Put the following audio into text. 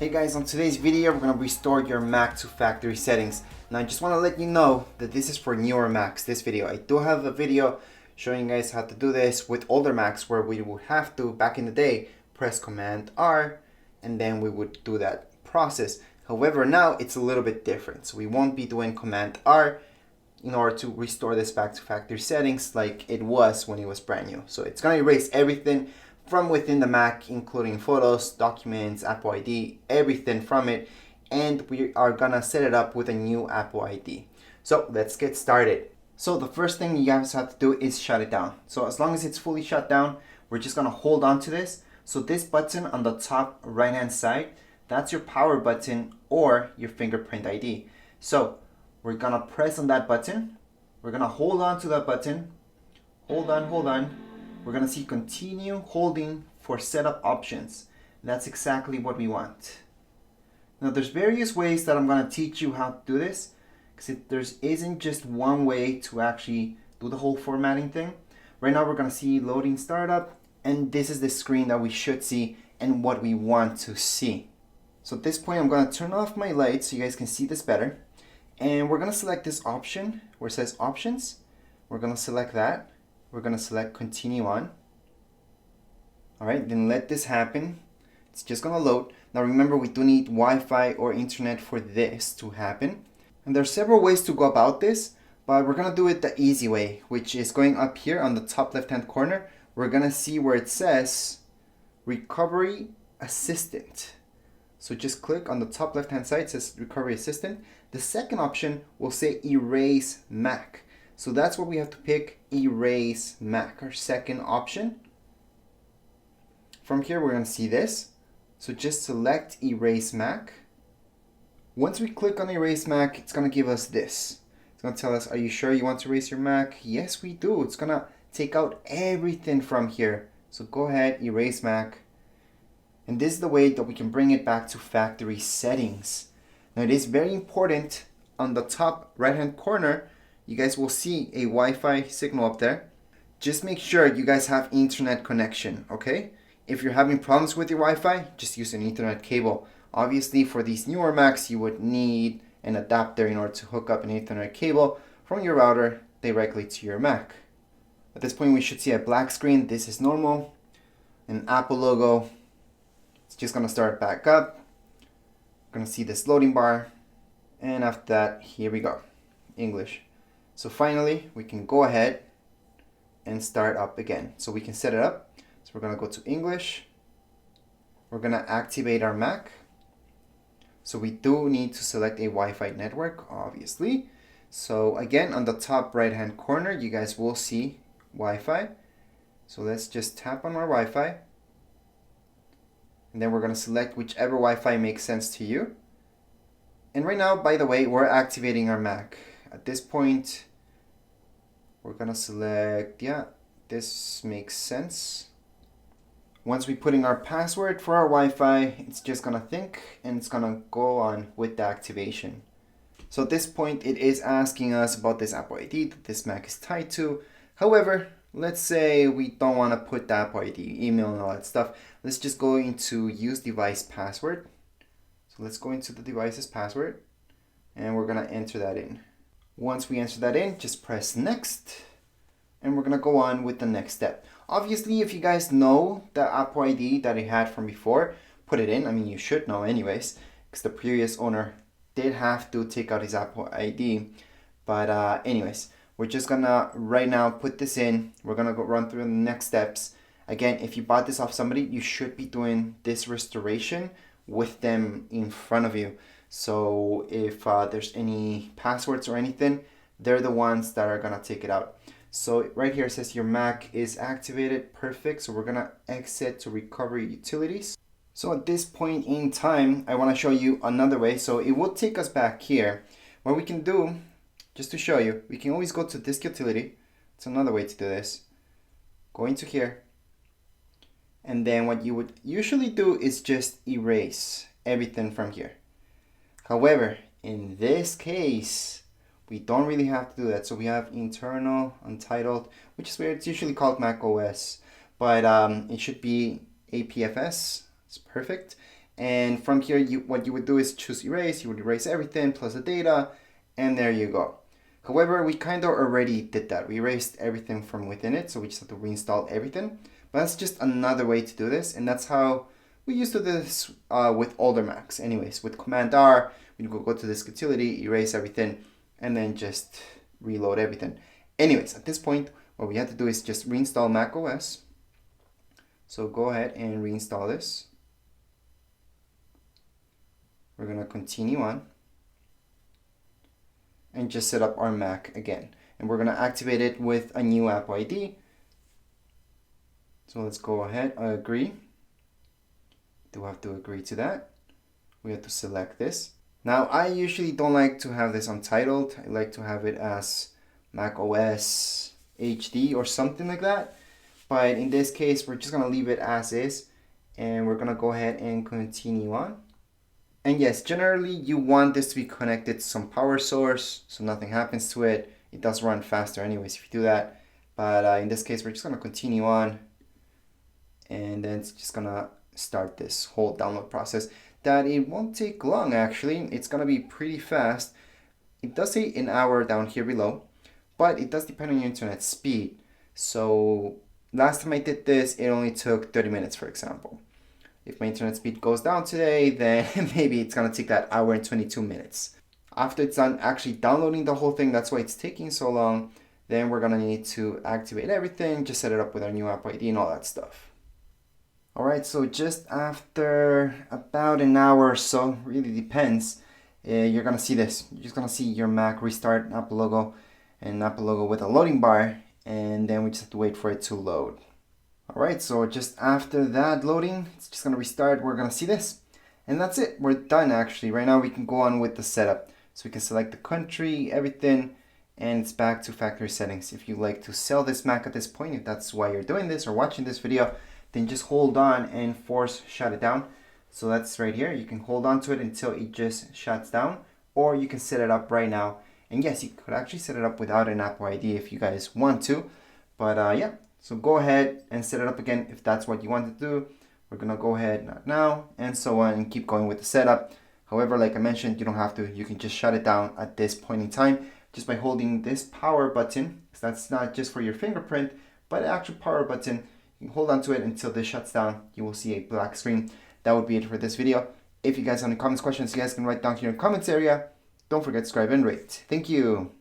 Hey guys, on today's video we're going to restore your Mac to factory settings. Now I just want to let you know that this is for newer Macs, this video. I do have a video showing you guys how to do this with older Macs where we would have to, back in the day, press Command R and then we would do that process. However, now it's a little bit different. So we won't be doing Command R in order to restore this back to factory settings like it was when it was brand new. So it's going to erase everything from within the Mac, including photos, documents, Apple ID, everything from it, and we are gonna set it up with a new Apple ID. So let's get started. So the first thing you guys have to do is shut it down. So as long as it's fully shut down, we're just gonna hold on to this. So this button on the top right hand side, that's your power button or your fingerprint ID. So we're gonna press on that button. We're gonna hold on to that button. Hold on. We're going to see continue holding for setup options. That's exactly what we want. Now there's various ways that I'm going to teach you how to do this, because there isn't just one way to actually do the whole formatting thing. Right now we're going to see loading startup, and this is the screen that we should see and what we want to see. So at this point I'm going to turn off my lights so you guys can see this better. And we're going to select this option where it says options. We're going to select that. We're going to select continue on. Alright, then let this happen. It's just going to load. Now remember, we do need Wi-Fi or internet for this to happen. And there are several ways to go about this, but we're going to do it the easy way, which is going up here on the top left hand corner. We're going to see where it says Recovery Assistant. So just click on the top left hand side, it says Recovery Assistant. The second option will say Erase Mac. So that's what we have to pick, Erase Mac, our second option. From here we're going to see this. So just select Erase Mac. Once we click on Erase Mac, it's going to give us this. It's going to tell us, are you sure you want to erase your Mac? Yes, we do. It's going to take out everything from here. So go ahead, Erase Mac. And this is the way that we can bring it back to factory settings. Now it is very important, on the top right hand corner, you guys will see a Wi-Fi signal up there. Just make sure you guys have internet connection, okay? If you're having problems with your Wi-Fi, just use an Ethernet cable. Obviously, for these newer Macs, you would need an adapter in order to hook up an Ethernet cable from your router directly to your Mac. At this point, we should see a black screen. This is normal. An Apple logo. It's just gonna start back up. We're gonna see this loading bar. And after that, here we go. English. So finally, we can go ahead and start up again. So we can set it up. So we're going to go to English. We're going to activate our Mac. So we do need to select a Wi-Fi network, obviously. So again, on the top right hand corner, you guys will see Wi-Fi. So let's just tap on our Wi-Fi. And then we're going to select whichever Wi-Fi makes sense to you. And right now, by the way, we're activating our Mac. At this point, we're gonna select, yeah, this makes sense. Once we put in our password for our Wi-Fi, it's just gonna think and it's gonna go on with the activation. So at this point, it is asking us about this Apple ID that this Mac is tied to. However, let's say we don't wanna put the Apple ID, email and all that stuff. Let's just go into use device password. So let's go into the device's password and we're gonna enter that in. Once we enter that in, just press next, and we're gonna go on with the next step. Obviously, if you guys know the Apple ID that it had from before, put it in. I mean, you should know anyways, because the previous owner did have to take out his Apple ID. But anyways, we're just gonna right now put this in. We're gonna go run through the next steps. Again, if you bought this off somebody, you should be doing this restoration with them in front of you. So if there's any passwords or anything, they're the ones that are gonna take it out. So right here it says your Mac is activated, perfect. So we're gonna exit to recovery utilities. So at this point in time, I wanna show you another way. So it will take us back here. What we can do, just to show you, we can always go to disk utility. It's another way to do this. Go into here. And then what you would usually do is just erase everything from here. However, in this case, we don't really have to do that. So we have internal, untitled, which is where it's usually called macOS, but it should be APFS. It's perfect. And from here, what you would do is choose erase. You would erase everything plus the data, and there you go. However, we kind of already did that. We erased everything from within it, so we just have to reinstall everything. But that's just another way to do this, and that's how we used to do this with older Macs. Anyways, with Command R, we go to this utility, erase everything, and then just reload everything. Anyways, at this point, what we have to do is just reinstall macOS. So go ahead and reinstall this. We're going to continue on and just set up our Mac again. And we're going to activate it with a new Apple ID. So let's go ahead, agree. Do have to agree to that. We have to select this. Now, I usually don't like to have this untitled. I like to have it as macOS HD or something like that. But in this case, we're just going to leave it as is. And we're going to go ahead and continue on. And yes, generally you want this to be connected to some power source so nothing happens to it. It does run faster anyways if you do that. But in this case, we're just going to continue on. And then it's just going to start this whole download process. That it won't take long actually. It's going to be pretty fast. It does say an hour down here below. But it does depend on your internet speed. So last time I did this, it only took 30 minutes, for example. If my internet speed goes down today, then maybe it's going to take that hour and 22 minutes. After it's done actually downloading the whole thing, that's why it's taking so long, then we're going to need to activate everything, just set it up with our new Apple ID and all that stuff. Alright, so just after about an hour or so, really depends, you're going to see this. You're just going to see your Mac restart, Apple logo, and Apple logo with a loading bar, and then we just have to wait for it to load. Alright, so just after that loading, it's just going to restart. We're going to see this. And that's it. We're done actually. Right now we can go on with the setup. So we can select the country, everything, and it's back to factory settings. If you like to sell this Mac at this point, if that's why you're doing this or watching this video, then just hold on and force shut it down. So that's right here. You can hold on to it until it just shuts down, or you can set it up right now. And yes, you could actually set it up without an Apple ID if you guys want to. But yeah. So go ahead and set it up again if that's what you want to do. We're going to go ahead, not now, and so on, and keep going with the setup. However, like I mentioned, you don't have to. You can just shut it down at this point in time just by holding this power button. So that's not just for your fingerprint, but an actual power button. You can hold on to it until this shuts down. You will see a black screen. That would be it for this video. If you guys have any comments, questions, you guys can write down here in the comments area. Don't forget to subscribe and rate. Thank you.